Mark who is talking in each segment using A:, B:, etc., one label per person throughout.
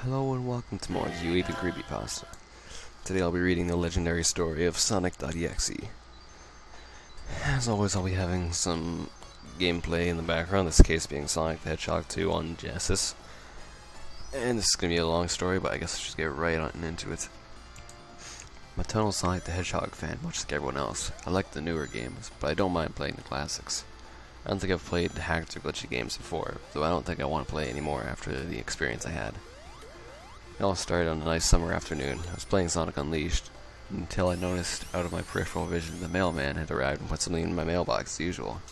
A: Hello and welcome to more You Even Creepypasta. Today I'll be reading the legendary story of Sonic.exe. As always, I'll be having some gameplay in the background, this case being Sonic the Hedgehog 2 on Genesis. And this is going to be a long story, but I guess I'll just get right on into it. I'm a total Sonic the Hedgehog fan, much like everyone else. I like the newer games, but I don't mind playing the classics. I don't think I've played hacked or glitchy games before, though I don't think I want to play anymore after the experience I had. It all started on a nice summer afternoon. I was playing Sonic Unleashed, until I noticed out of my peripheral vision the mailman had arrived and put something in my mailbox as usual.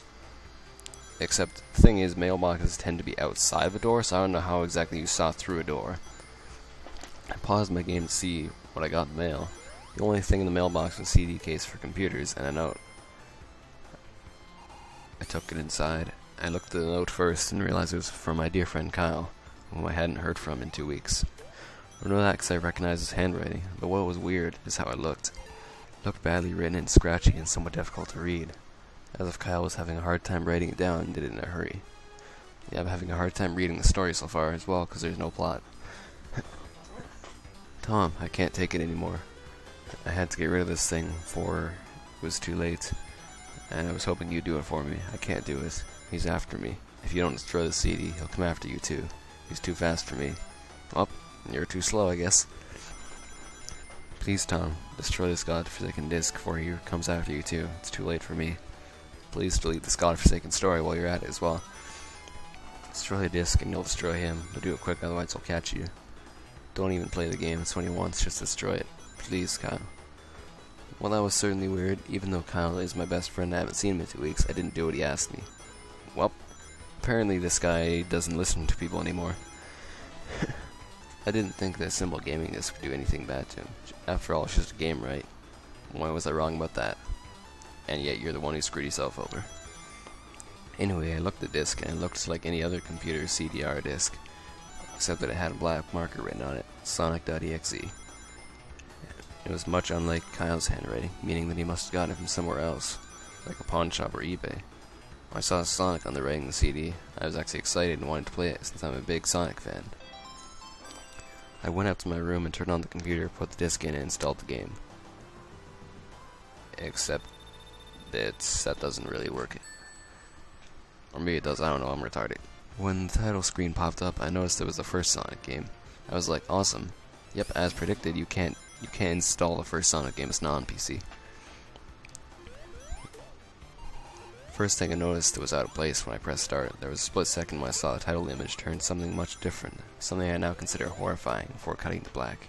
A: Except, the thing is, mailboxes tend to be outside of a door, so I don't know how exactly you saw through a door. I paused my game to see what I got in the mail. The only thing in the mailbox was a CD case for computers and a note. I took it inside. I looked at the note first and realized it was from my dear friend Kyle, whom I hadn't heard from in 2 weeks. I know that because I recognized his handwriting, but what was weird is how it looked. It looked badly written and scratchy and somewhat difficult to read, as if Kyle was having a hard time writing it down and did it in a hurry. Yeah, I'm having a hard time reading the story so far as well because there's no plot. Tom, I can't take it anymore. I had to get rid of this thing before it was too late, and I was hoping you'd do it for me. I can't do it. He's after me. If you don't destroy the CD, he'll come after you too. He's too fast for me. Well, you're too slow, I guess. Please, Tom, destroy this godforsaken disc before he comes after you too. It's too late for me. Please delete this godforsaken story while you're at it as well. Destroy the disc and you'll destroy him, but do it quick, otherwise he'll catch you. Don't even play the game, it's when he wants, just destroy it. Please, Kyle. Well, that was certainly weird. Even though Kyle is my best friend and I haven't seen him in 2 weeks, I didn't do what he asked me. Well, apparently this guy doesn't listen to people anymore. I didn't think that Symbol Gaming Disc would do anything bad to him. After all, it's just a game, right? Why was I wrong about that? And yet you're the one who screwed yourself over. Anyway, I looked at the disc and it looked like any other computer CDR disc, except that it had a black marker written on it, Sonic.exe. It was much unlike Kyle's handwriting, meaning that he must have gotten it from somewhere else, like a pawn shop or eBay. When I saw Sonic on the writing of the CD, I was actually excited and wanted to play it since I'm a big Sonic fan. I went up to my room and turned on the computer, put the disc in and installed the game. Except that doesn't really work. Or maybe it does, I don't know, I'm retarded. When the title screen popped up, I noticed it was the first Sonic game. I was like, awesome. Yep, as predicted, you can't install the first Sonic game, it's not on PC. First thing I noticed, it was out of place when I pressed start. There was a split second when I saw the title image turn something much different, something I now consider horrifying, before cutting to black.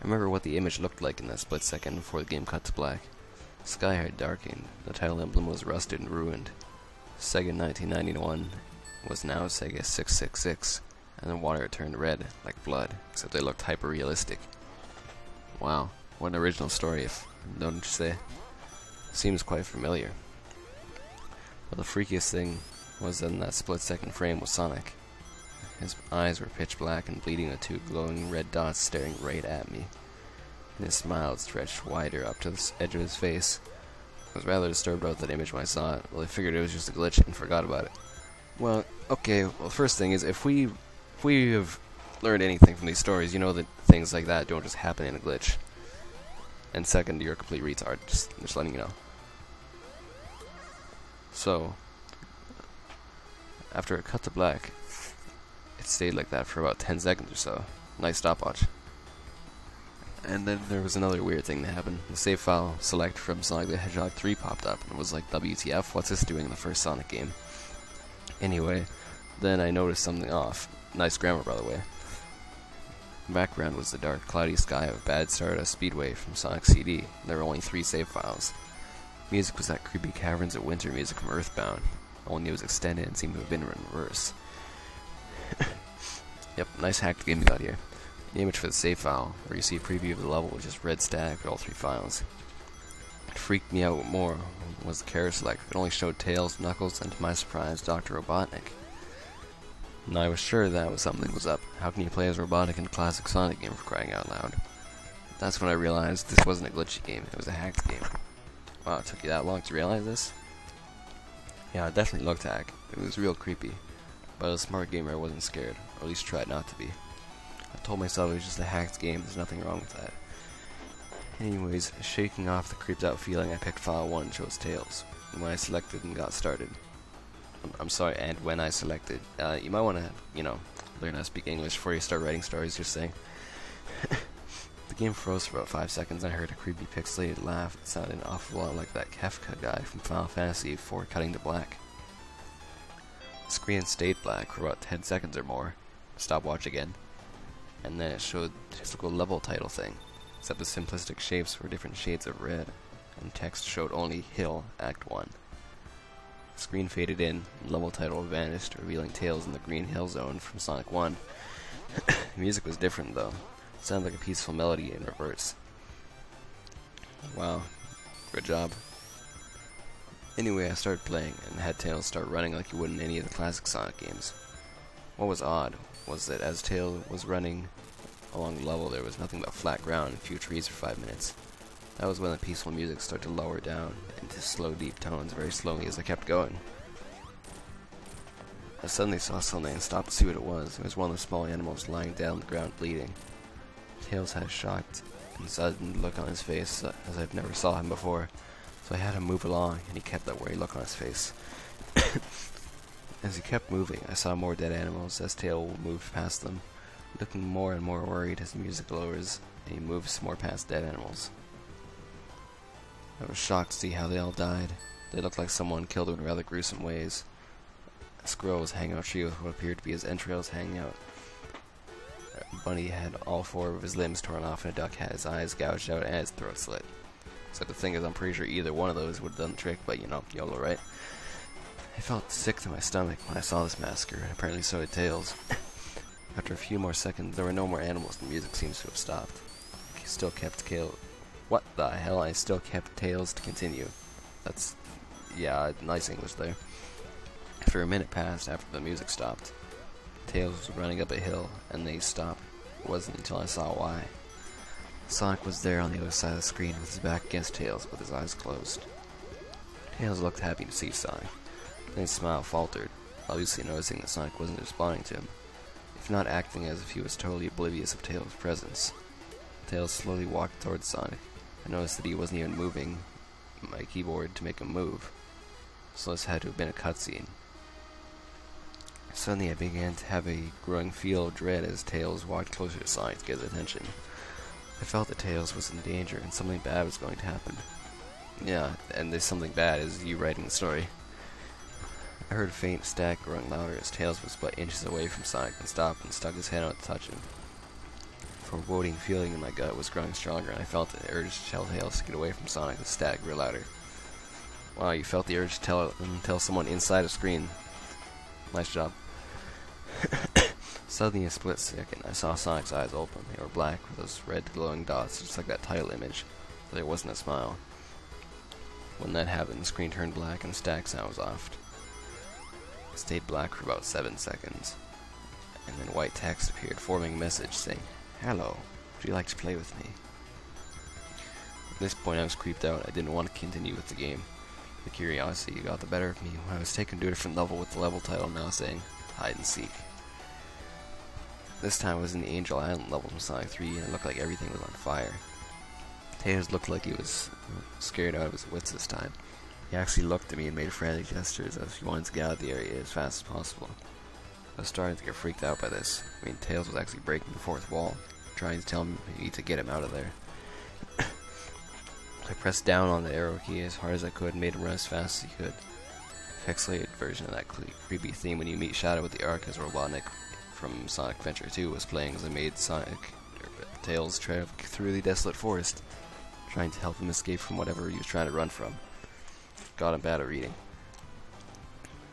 A: I remember what the image looked like in that split second before the game cut to black. The sky had darkened, the title emblem was rusted and ruined. Sega 1991 was now Sega 666, and the water turned red, like blood, except they looked hyper-realistic. Wow, what an original story, don't you say? Seems quite familiar. But the freakiest thing was that in that split-second frame was Sonic. His eyes were pitch black and bleeding with 2 glowing red dots staring right at me. And his smile stretched wider up to the edge of his face. I was rather disturbed about that image when I saw it. Well, I figured it was just a glitch and forgot about it. Well, okay, well, the first thing is, if we have learned anything from these stories, you know that things like that don't just happen in a glitch. And second, you're a complete retard, just letting you know. So, after it cut to black, it stayed like that for about 10 seconds or so. Nice stopwatch. And then there was another weird thing that happened. The save file select from Sonic the Hedgehog 3 popped up, and it was like, WTF, what's this doing in the first Sonic game? Anyway, then I noticed something off. Nice grammar, by the way. The background was the dark, cloudy sky of Bad Stardust Speedway from Sonic CD. There were only 3 save files. Music was that creepy Caverns of Winter music from Earthbound, only it was extended and seemed to have been in reverse. Yep, nice hacked game we got here. The image for the save file, where you see a preview of the level, was just red static with all 3 files. What freaked me out more was the character select. It only showed Tails, Knuckles, and to my surprise, Dr. Robotnik. And I was sure that something was up. How can you play as Robotnik in a classic Sonic game, for crying out loud? That's when I realized this wasn't a glitchy game, it was a hacked game. Wow, it took you that long to realize this? Yeah, it definitely looked hacked. It was real creepy. But as a smart gamer, I wasn't scared, or at least tried not to be. I told myself it was just a hacked game, there's nothing wrong with that. Anyways, shaking off the creeped out feeling, I picked file 1 and chose Tails. And when I selected and got started. I'm sorry, and when I selected. You might want to, learn how to speak English before you start writing stories, just saying. The game froze for about 5 seconds and I heard a creepy pixelated laugh that sounded an awful lot like that Kefka guy from Final Fantasy before cutting to black. The screen stayed black for about 10 seconds or more. Stop watch again. And then it showed the typical level title thing, except the simplistic shapes were different shades of red, and text showed only Hill, Act 1. The screen faded in, and level title vanished, revealing Tails in the Green Hill Zone from Sonic 1. The music was different though. It sounded like a peaceful melody in reverse. Wow, good job. Anyway, I started playing, and had Tails start running like you would in any of the classic Sonic games. What was odd was that as Tails was running along the level, there was nothing but flat ground and a few trees for 5 minutes. That was when the peaceful music started to lower down into slow, deep tones very slowly as I kept going. I suddenly saw something and stopped to see what it was. It was one of the small animals lying down on the ground bleeding. Tails had a shocked and sudden look on his face as I've never saw him before, so I had him move along, and he kept that worried look on his face. As he kept moving, I saw more dead animals as Tails moved past them, looking more and more worried as the music lowers, and he moves more past dead animals. I was shocked to see how they all died. They looked like someone killed them in rather gruesome ways. A squirrel was hanging out a tree with what appeared to be his entrails hanging out. A bunny had all 4 of his limbs torn off, and a duck had his eyes gouged out and his throat slit. So the thing is, I'm pretty sure either one of those would have done the trick, but YOLO, right? I felt sick to my stomach when I saw this massacre, and apparently so did Tails. After a few more seconds, there were no more animals, and the music seems to have stopped. I still kept What the hell? I still kept Tails to continue. That's, yeah, nice English there. For a minute passed after the music stopped. Tails was running up a hill, and they stopped. It wasn't until I saw why. Sonic was there on the other side of the screen with his back against Tails, with his eyes closed. Tails looked happy to see Sonic. Then his smile faltered, obviously noticing that Sonic wasn't responding to him, if not acting as if he was totally oblivious of Tails' presence. Tails slowly walked towards Sonic. I noticed that he wasn't even moving my keyboard to make him move, so this had to have been a cutscene. Suddenly I began to have a growing feel of dread as Tails walked closer to Sonic to get his attention. I felt that Tails was in danger and something bad was going to happen. Yeah, and this something bad is you writing the story. I heard a faint static growing louder as Tails was but inches away from Sonic and stopped and stuck his head out to touch him. The foreboding feeling in my gut was growing stronger, and I felt the urge to tell Tails to get away from Sonic as the static grew louder. Wow, you felt the urge to tell someone inside a screen. Nice job. Suddenly, in a split second, I saw Sonic's eyes open. They were black with those red glowing dots, just like that title image, but there wasn't a smile. When that happened, the screen turned black and the static sound was off. It stayed black for about 7 seconds, and then white text appeared, forming a message saying, "Hello, would you like to play with me?" At this point I was creeped out. I didn't want to continue with the game. The curiosity got the better of me when I was taken to a different level with the level title now saying, "Hide and Seek." This time I was in the Angel Island level from Sonic 3, and it looked like everything was on fire. Tails looked like he was scared out of his wits this time. He actually looked at me and made frantic gestures as if he wanted to get out of the area as fast as possible. I was starting to get freaked out by this. I mean, Tails was actually breaking the fourth wall, trying to tell me to get him out of there. I pressed down on the arrow key as hard as I could and made him run as fast as he could. The pixelated version of that creepy theme when you meet Shadow with the Ark as Robotnik from Sonic Adventure 2 was playing as I made Tails travel through the desolate forest, trying to help him escape from whatever he was trying to run from. God, I'm bad at reading.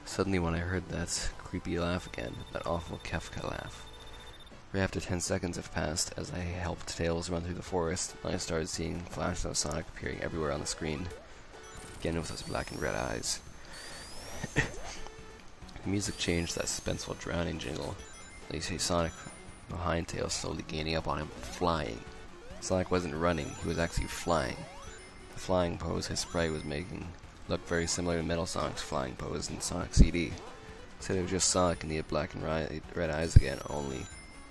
A: Suddenly when I heard that creepy laugh again, that awful Kefka laugh. Right after 10 seconds have passed, as I helped Tails run through the forest, I started seeing flashes of Sonic appearing everywhere on the screen, again with those black and red eyes. The music changed to that suspenseful drowning jingle. You see Sonic behind Tails slowly gaining up on him, flying. Sonic wasn't running, he was actually flying. The flying pose his sprite was making looked very similar to Metal Sonic's flying pose in Sonic CD. Except it was just Sonic and he had black and red eyes again, only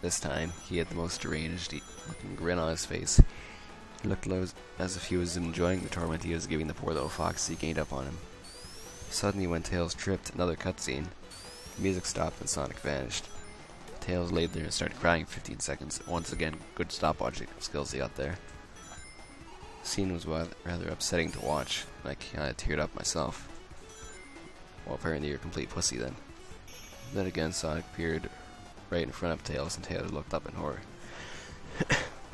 A: This time, he had the most deranged looking grin on his face. He looked as if he was enjoying the torment he was giving the poor little fox he gained up on him. Suddenly, when Tails tripped, another cutscene. The music stopped and Sonic vanished. Tails laid there and started crying for 15 seconds. Once again, good stopwatch skills he got there. The scene was rather upsetting to watch, and I kinda teared up myself. Well, apparently you're a complete pussy then. Then again, Sonic appeared right in front of Tails, and Tails looked up in horror.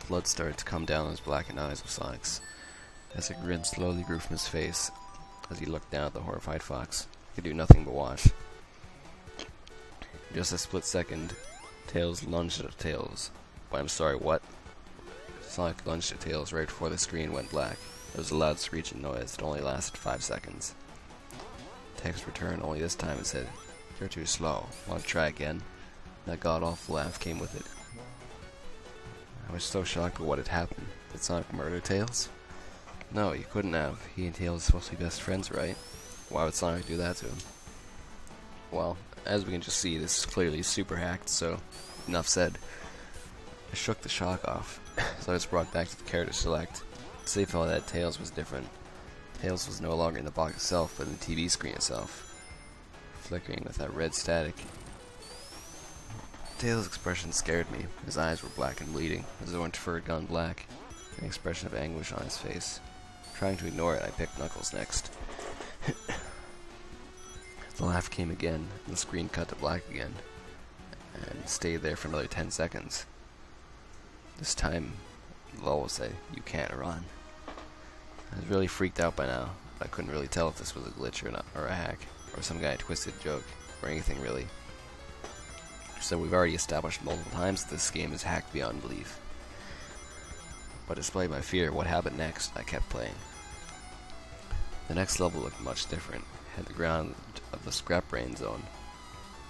A: Blood started to come down his blackened eyes of Sonic's, as a grin slowly grew from his face as he looked down at the horrified fox. He could do nothing but watch. In just a split second, Tails lunged at Tails. I'm sorry, what? Sonic lunged at Tails right before the screen went black. There was a loud screeching noise that only lasted 5 seconds. Text returned only this time and said, "You're too slow. Want to try again?" That god-awful laugh came with it. I was so shocked at what had happened. Did Sonic murder Tails? No, he couldn't have. He and Tails are supposed to be best friends, right? Why would Sonic do that to him? Well, as we can just see, this is clearly super hacked, so enough said. I shook the shock off, so I was brought back to the character select. To say felt that Tails was different. Tails was no longer in the box itself, but in the TV screen itself, flickering with that red static. Tails' expression scared me. His eyes were black and bleeding, as though his fur had gone black, an expression of anguish on his face. Trying to ignore it, I picked Knuckles next. The laugh came again, and the screen cut to black again, and stayed there for another 10 seconds. This time, the lull would say, "You can't run." I was really freaked out by now, but I couldn't really tell if this was a glitch or a hack, or some guy twisted joke, or anything really. So we've already established multiple times that this game is hacked beyond belief. But despite my fear, what happened next, I kept playing. The next level looked much different. It had the ground of the Scrap Brain zone,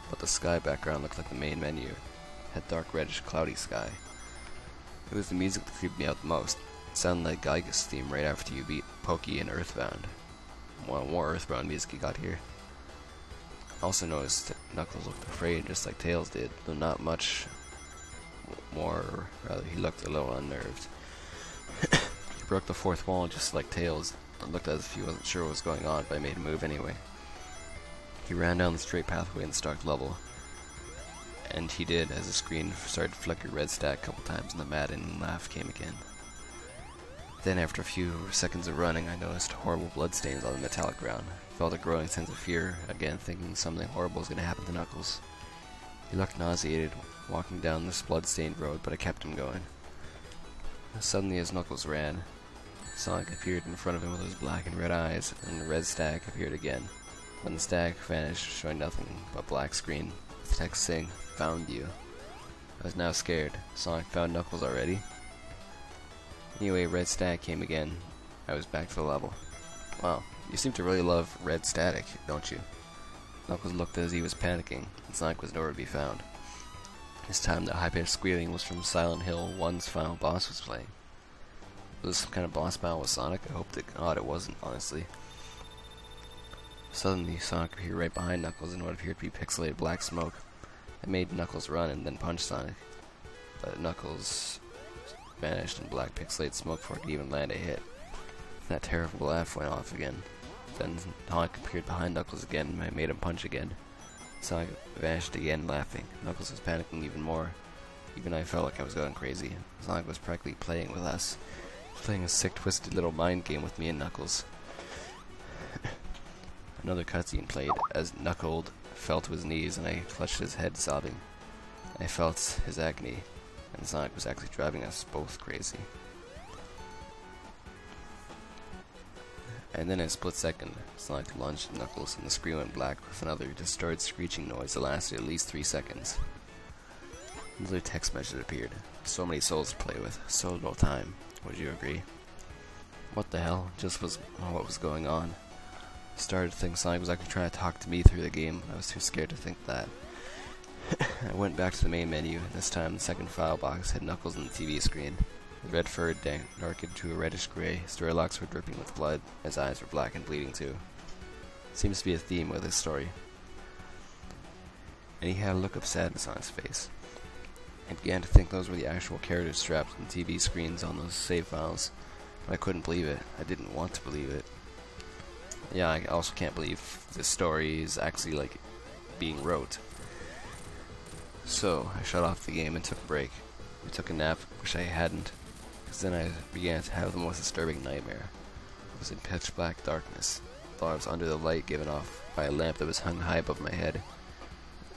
A: but the sky background looked like the main menu. It had dark reddish cloudy sky. It was the music that creeped me out the most. It sounded like Geiger's theme right after you beat Pokey and Earthbound. Well, more Earthbound music you got here. I also noticed that Knuckles looked afraid just like Tails did, though not much more, or rather he looked a little unnerved. He broke the fourth wall just like Tails, and looked as if he wasn't sure what was going on, but I made him move anyway. He ran down the straight pathway in the start level, and he did as the screen started to flicker red stack a couple times and the maddening laugh came again. Then after a few seconds of running, I noticed horrible bloodstains on the metallic ground. I felt a growing sense of fear, again thinking something horrible was going to happen to Knuckles. He looked nauseated, walking down this blood-stained road, but I kept him going. Suddenly, as Knuckles ran, Sonic appeared in front of him with his black and red eyes, and the red stack appeared again. When the stack vanished, showing nothing but black screen, with text saying, "Found you." I was now scared. Sonic found Knuckles already? Anyway, red static came again. I was back to the level. Wow, you seem to really love red static, don't you? Knuckles looked as he was panicking, and Sonic was nowhere to be found. This time the high-pitched squealing was from Silent Hill 1's final boss was playing. Was this some kind of boss battle with Sonic? I hope to God it wasn't, honestly. Suddenly, Sonic appeared right behind Knuckles in what appeared to be pixelated black smoke. I made Knuckles run and then punch Sonic, but Knuckles vanished in black pixelated smoke before it could even land a hit. That terrible laugh went off again. Then Sonic appeared behind Knuckles again and I made him punch again. Sonic vanished again, laughing. Knuckles was panicking even more. Even I felt like I was going crazy. Sonic was practically playing with us. Playing a sick, twisted little mind game with me and Knuckles. Another cutscene played as Knuckled fell to his knees and I clutched his head, sobbing. I felt his agony, and Sonic was actually driving us both crazy. And then in a split second, Sonic lunged at Knuckles and the screen went black with another distorted screeching noise that lasted at least 3 seconds. Another text message appeared. So many souls to play with, so little time. Would you agree? What the hell? Just was what was going on. Started to think Sonic was actually trying to talk to me through the game. I was too scared to think that. I went back to the main menu, and this time the second file box had Knuckles on the TV screen. His red fur darkened to a reddish gray, story locks were dripping with blood, his eyes were black and bleeding too. Seems to be a theme with his story. And he had a look of sadness on his face. I began to think those were the actual characters trapped in TV screens on those save files, but I couldn't believe it. I didn't want to believe it. Yeah, I also can't believe this story is actually, like, being wrote. So, I shut off the game and took a break. I took a nap, which I hadn't, because then I began to have the most disturbing nightmare. I was in pitch black darkness. I thought I was under the light given off by a lamp that was hung high above my head.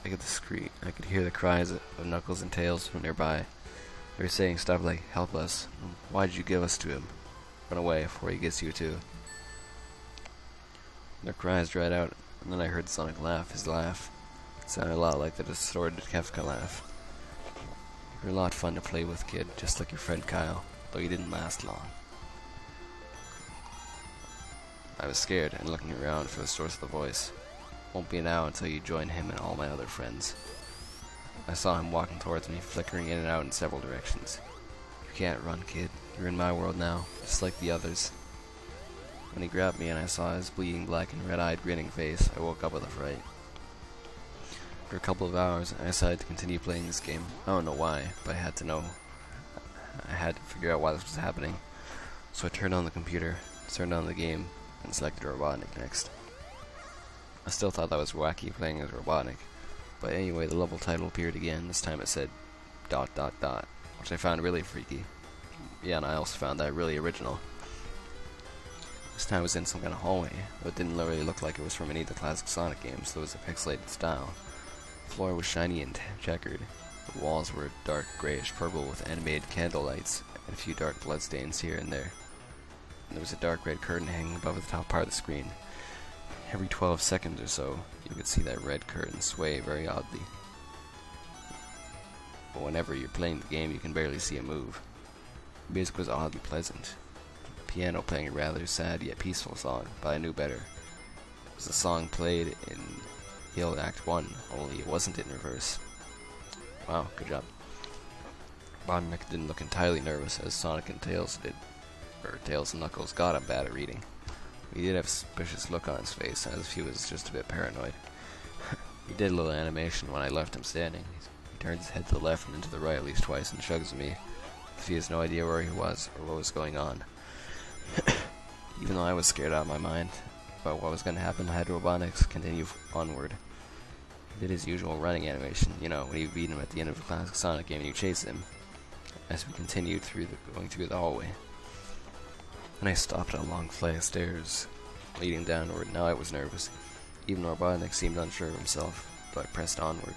A: I could hear the cries of Knuckles and Tails from nearby. They were saying stuff like, "Help us. Why did you give us to him? Run away before he gets you too." Their cries dried out, and then I heard Sonic laugh. His laugh sounded a lot like the distorted Kefka laugh. "You're a lot of fun to play with, kid, just like your friend Kyle, though you didn't last long." I was scared and looking around for the source of the voice. "Won't be now until you join him and all my other friends." I saw him walking towards me, flickering in and out in several directions. "You can't run, kid. You're in my world now, just like the others." When he grabbed me and I saw his bleeding black and red-eyed grinning face, I woke up with a fright. For a couple of hours, I decided to continue playing this game. I don't know why, but I had to know. I had to figure out why this was happening. So I turned on the computer, turned on the game, and selected Robotnik next. I still thought that was wacky playing as Robotnik, but anyway, the level title appeared again. This time it said ... which I found really freaky. Yeah, and I also found that really original. This time it was in some kind of hallway, though it didn't really look like it was from any of the classic Sonic games, though it was a pixelated style. The floor was shiny and checkered. The walls were dark grayish purple with animated candle lights, and a few dark bloodstains here and there. And there was a dark red curtain hanging above the top part of the screen. Every 12 seconds or so, you could see that red curtain sway very oddly. But whenever you're playing the game, you can barely see it move. The music was oddly pleasant. The piano playing a rather sad yet peaceful song, but I knew better. It was a song played in Hill Act 1, only it wasn't in reverse. Wow, good job. Robotnik didn't look entirely nervous as Sonic and Tails did. Or Tails and Knuckles. God, I'm bad at reading. He did have a suspicious look on his face, as if he was just a bit paranoid. He did a little animation when I left him standing. He turns his head to the left and to the right at least twice and shrugs at me, as if he has no idea where he was or what was going on. Even though I was scared out of my mind about what was going to happen, I had Robotnik continue onward. He did his usual running animation, you know, when you beat him at the end of a classic Sonic game and you chase him, as we continued going through the hallway. Then I stopped at a long flight of stairs leading downward. Now I was nervous. Even Robotnik seemed unsure of himself, but I pressed onward.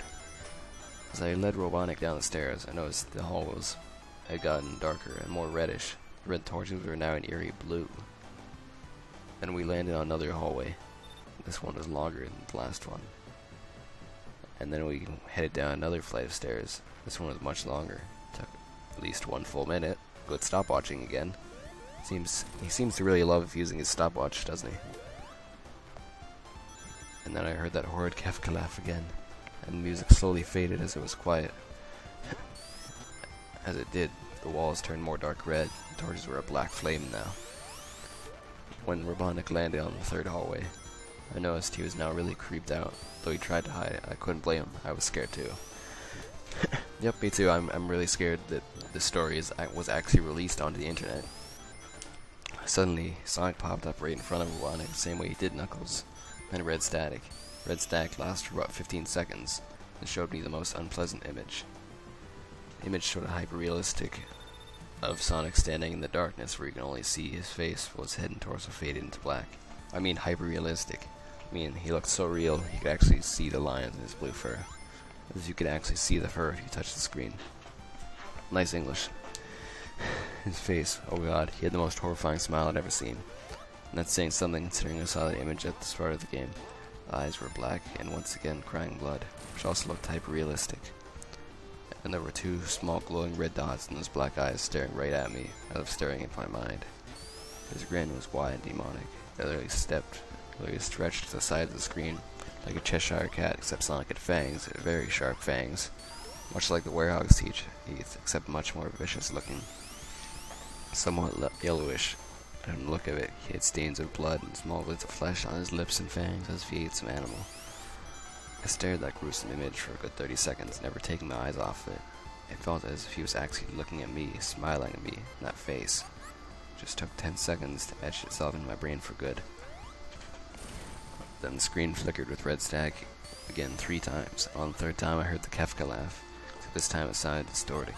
A: As I led Robotnik down the stairs, I noticed the halls had gotten darker and more reddish. The red torches were now an eerie blue. Then we landed on another hallway. This one was longer than the last one. And then we headed down another flight of stairs. This one was much longer. It took at least 1 full minute. Good stopwatching again. He seems to really love using his stopwatch, doesn't he? And then I heard that horrid Kefka laugh again, and the music slowly faded as it was quiet. As it did, the walls turned more dark red, the torches were a black flame now. When Robotnik landed on the third hallway, I noticed he was now really creeped out. Though he tried to hide it, I couldn't blame him. I was scared too. Yep, me too. I'm really scared that this story was actually released onto the internet. Suddenly, Sonic popped up right in front of Robotnik, the same way he did Knuckles, and red static. Red static lasted for about 15 seconds, and showed me the most unpleasant image. The image showed a hyper-realistic of Sonic standing in the darkness where you can only see his face while his head and torso faded into black. I mean hyper-realistic. I mean, he looked so real, you could actually see the lines in his blue fur. As you could actually see the fur if you touched the screen. Nice English. His face, oh god, he had the most horrifying smile I'd ever seen. And that's saying something considering I saw that image at the start of the game. The eyes were black and once again crying blood, which also looked hyper-realistic. And there were 2 small glowing red dots in those black eyes staring right at me, as if staring into my mind. His grin was wide and demonic. They literally stretched to the side of the screen like a Cheshire cat, except Sonic had fangs, very sharp fangs, much like the werewolf's teeth, except much more vicious looking. Somewhat yellowish, and from the look of it, he had stains of blood and small bits of flesh on his lips and fangs as if he ate some animal. I stared at that gruesome image for a good 30 seconds, never taking my eyes off it. It felt as if he was actually looking at me, smiling at me in that face. It just took 10 seconds to etch itself in my brain for good. Then the screen flickered with red static again 3 times. On the 3rd time I heard the Kefka laugh, except this time it sounded distorted,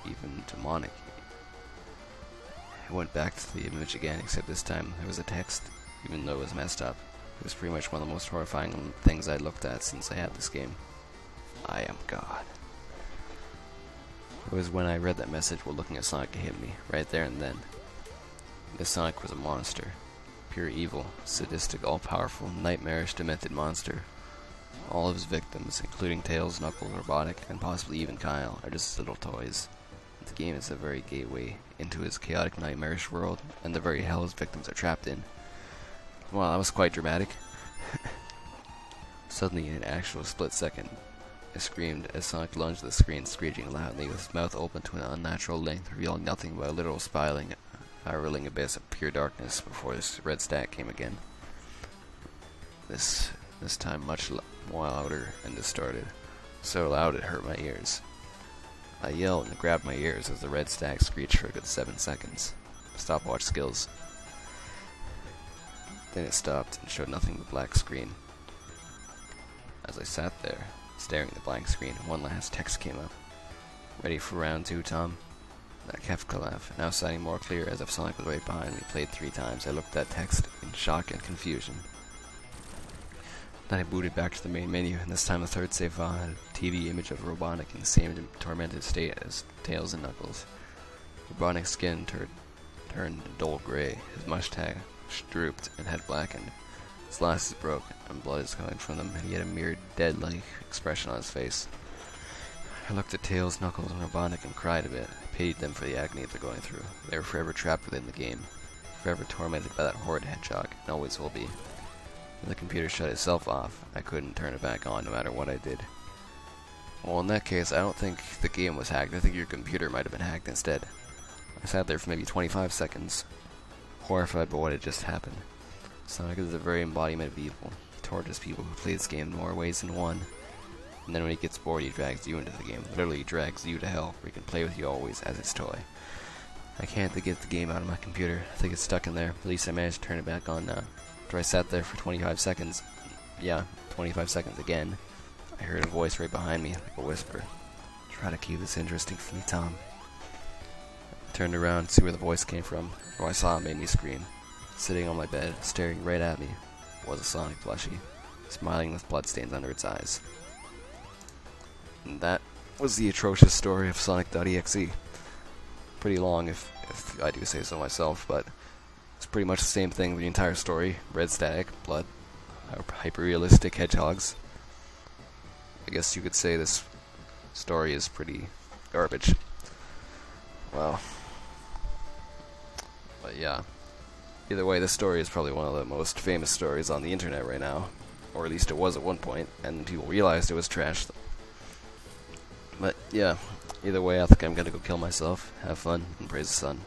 A: even demonic. I went back to the image again, except this time there was a text, even though it was messed up. It was pretty much one of the most horrifying things I'd looked at since I had this game. I am God. It was when I read that message while looking at Sonic it hit me, right there and then. This Sonic was a monster. Pure evil, sadistic, all-powerful, nightmarish, demented monster. All of his victims, including Tails, Knuckles, Robotnik, and possibly even Kyle, are just little toys. The game is a very gateway into his chaotic, nightmarish world, and the very hell his victims are trapped in. Wow, that was quite dramatic. Suddenly, in an actual split second, I screamed as Sonic lunged at the screen, screeching loudly, with his mouth open to an unnatural length, revealing nothing but a literal spiraling abyss of pure darkness before this red stack came again. This time much more louder and distorted, so loud it hurt my ears. I yelled and grabbed my ears as the red stack screeched for a good 7 seconds. Stopwatch skills. Then it stopped and showed nothing but black screen. As I sat there, staring at the blank screen, one last text came up. Ready for round 2, Tom? That Kefka laugh, now sounding more clear as if Sonic was right behind me, played 3 times. I looked at that text in shock and confusion. Then I booted back to the main menu, and this time the 3rd save file had a TV image of Robotnik in the same tormented state as Tails and Knuckles. Robotnik's skin turned dull gray, his mustache drooped and head blackened. His glasses broke, and blood is coming from them, and he had a mere dead-like expression on his face. I looked at Tails, Knuckles, and Robotnik and cried a bit. I pitied them for the agony they're going through. They were forever trapped within the game, forever tormented by that horrid hedgehog, and always will be. When the computer shut itself off, I couldn't turn it back on no matter what I did. Well, in that case, I don't think the game was hacked. I think your computer might have been hacked instead. I sat there for maybe 25 seconds, horrified by what had just happened. Sonic is the very embodiment of evil. He tortures people who play this game in more ways than one. And then when he gets bored, he drags you into the game. Literally drags you to hell, where he can play with you always as his toy. I can't get the game out of my computer. I think it's stuck in there. At least I managed to turn it back on now. After I sat there for 25 seconds, 25 seconds again, I heard a voice right behind me, like a whisper. Try to keep this interesting for me, Tom. I turned around to see where the voice came from. What I saw made me scream. Sitting on my bed, staring right at me, was a Sonic plushie, smiling with bloodstains under its eyes. And that was the atrocious story of Sonic.exe. Pretty long, if I do say so myself, but it's pretty much the same thing with the entire story. Red static, blood, hyper-realistic hedgehogs. I guess you could say this story is pretty garbage. Well, but yeah. Either way, this story is probably one of the most famous stories on the internet right now. Or at least it was at one point, and people realized it was trash. But yeah, either way, I think I'm gonna go kill myself, have fun, and praise the sun.